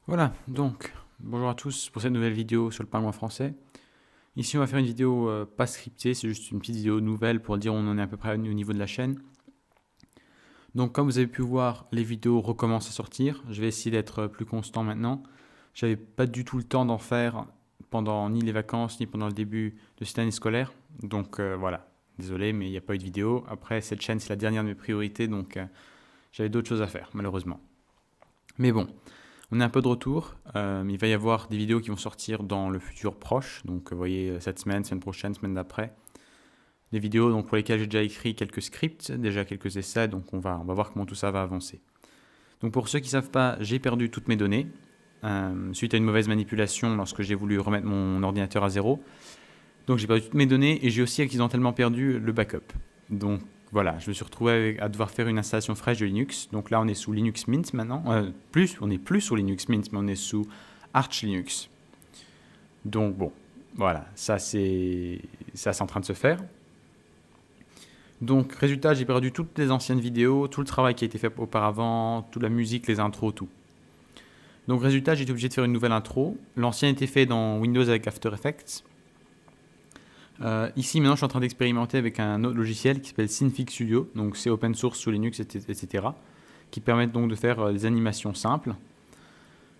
Voilà, donc bonjour à tous pour cette nouvelle vidéo sur le pingouin français. Ici on va faire une vidéo pas scriptée, c'est juste une petite vidéo nouvelle pour dire où on en est à peu près au niveau de la chaîne. Donc comme vous avez pu voir, les vidéos recommencent à sortir. Je vais essayer d'être plus constant maintenant. J'avais pas du tout le temps d'en faire pendant ni les vacances ni pendant le début de cette année scolaire. Donc voilà, désolé mais il n'y a pas eu de vidéo. Après cette chaîne c'est la dernière de mes priorités donc j'avais d'autres choses à faire malheureusement. Mais bon. On est un peu de retour, il va y avoir des vidéos qui vont sortir dans le futur proche, donc vous voyez cette semaine, semaine prochaine, semaine d'après. Des vidéos donc, pour lesquelles j'ai déjà écrit quelques scripts, déjà quelques essais, donc on va voir comment tout ça va avancer. Donc pour ceux qui ne savent pas, j'ai perdu toutes mes données, suite à une mauvaise manipulation lorsque j'ai voulu remettre mon ordinateur à zéro. Donc j'ai perdu toutes mes données et j'ai aussi accidentellement perdu le backup. Donc voilà, je me suis retrouvé à devoir faire une installation fraîche de Linux. Donc là, on est sous Linux Mint maintenant. On n'est plus sous Linux Mint, mais on est sous Arch Linux. Donc bon, voilà, ça c'est en train de se faire. Donc résultat, j'ai perdu toutes les anciennes vidéos, tout le travail qui a été fait auparavant, toute la musique, les intros, tout. Donc résultat, j'ai été obligé de faire une nouvelle intro. L'ancien était fait dans Windows avec After Effects. Ici, maintenant, je suis en train d'expérimenter avec un autre logiciel qui s'appelle Synfig Studio. Donc, c'est open source sous Linux, etc. Qui permettent donc de faire des animations simples.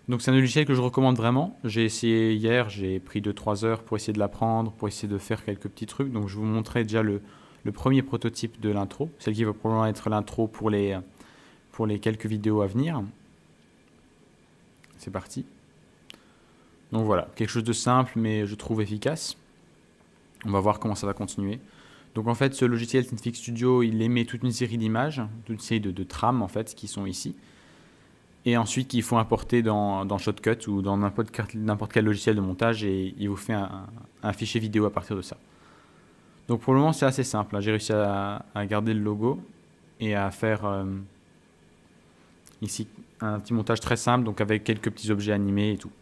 Donc, c'est un logiciel que je recommande vraiment. J'ai essayé hier, j'ai pris 2-3 heures pour essayer de l'apprendre, pour essayer de faire quelques petits trucs. Donc, je vous montrerai déjà le premier prototype de l'intro. Celle qui va probablement être l'intro pour les quelques vidéos à venir. C'est parti. Donc, voilà, quelque chose de simple, mais je trouve efficace. On va voir comment ça va continuer. Donc en fait, ce logiciel Synfig Studio, il émet toute une série d'images, toute une série de trames en fait, qui sont ici. Et ensuite, il faut importer dans Shotcut ou dans n'importe quel logiciel de montage et il vous fait un fichier vidéo à partir de ça. Donc pour le moment, c'est assez simple. J'ai réussi à garder le logo et à faire ici un petit montage très simple, donc avec quelques petits objets animés et tout.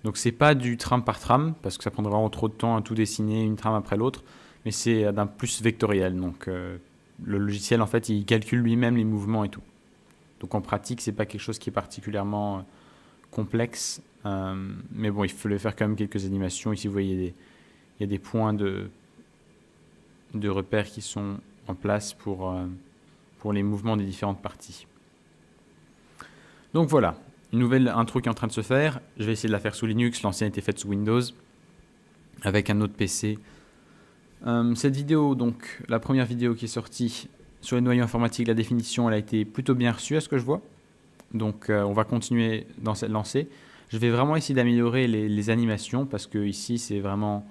Donc c'est pas du trame par trame, parce que ça prendrait vraiment trop de temps à tout dessiner, une trame après l'autre, mais c'est d'un plus vectoriel. Donc le logiciel, en fait, il calcule lui-même les mouvements et tout. Donc en pratique, c'est pas quelque chose qui est particulièrement complexe, mais bon, il faut le faire quand même quelques animations. Ici, vous voyez, il y a des points de repères qui sont en place pour les mouvements des différentes parties. Donc voilà. Une nouvelle intro qui est en train de se faire. Je vais essayer de la faire sous Linux. L'ancienne a été faite sous Windows avec un autre PC. Cette vidéo, donc la première vidéo qui est sortie sur les noyaux informatiques, la définition, elle a été plutôt bien reçue à ce que je vois. Donc on va continuer dans cette lancée. Je vais vraiment essayer d'améliorer les animations parce que ici c'est vraiment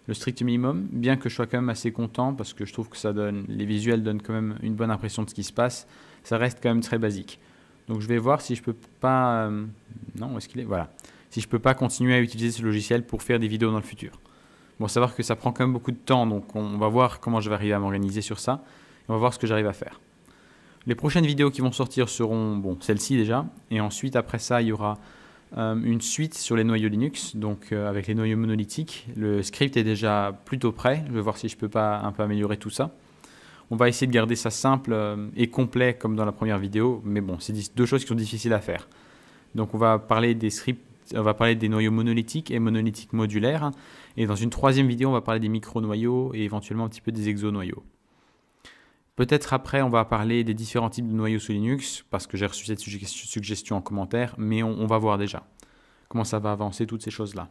le strict minimum. Bien que je sois quand même assez content parce que je trouve que ça donne, les visuels donnent quand même une bonne impression de ce qui se passe. Ça reste quand même très basique. Donc je vais voir si je peux pas... non, où est-ce qu'il est? Voilà. Si je peux pas continuer à utiliser ce logiciel pour faire des vidéos dans le futur. Bon, savoir que ça prend quand même beaucoup de temps, donc on va voir comment je vais arriver à m'organiser sur ça. Et on va voir ce que j'arrive à faire. Les prochaines vidéos qui vont sortir seront, bon, celle-ci déjà. Et ensuite, après ça, il y aura une suite sur les noyaux Linux, donc avec les noyaux monolithiques. Le script est déjà plutôt prêt. Je vais voir si je peux pas un peu améliorer tout ça. On va essayer de garder ça simple et complet comme dans la première vidéo, mais bon, c'est deux choses qui sont difficiles à faire. Donc on va parler des scripts, on va parler des noyaux monolithiques et monolithiques modulaires, et dans une troisième vidéo, on va parler des micro-noyaux et éventuellement un petit peu des exo-noyaux. Peut-être après, on va parler des différents types de noyaux sous Linux, parce que j'ai reçu cette suggestion en commentaire, mais on va voir déjà comment ça va avancer, toutes ces choses-là.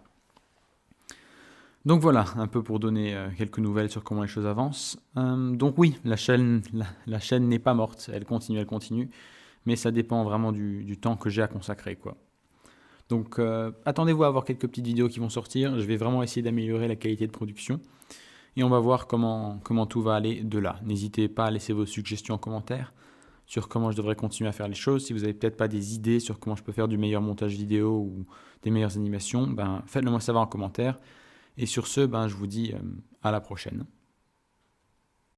Donc voilà, un peu pour donner quelques nouvelles sur comment les choses avancent. Donc oui, la chaîne n'est pas morte, elle continue, mais ça dépend vraiment du temps que j'ai à consacrer, quoi. Donc attendez-vous à avoir quelques petites vidéos qui vont sortir, je vais vraiment essayer d'améliorer la qualité de production, et on va voir comment tout va aller de là. N'hésitez pas à laisser vos suggestions en commentaire sur comment je devrais continuer à faire les choses. Si vous n'avez peut-être pas des idées sur comment je peux faire du meilleur montage vidéo ou des meilleures animations, ben, faites-le moi savoir en commentaire. Et sur ce, ben, je vous dis à la prochaine.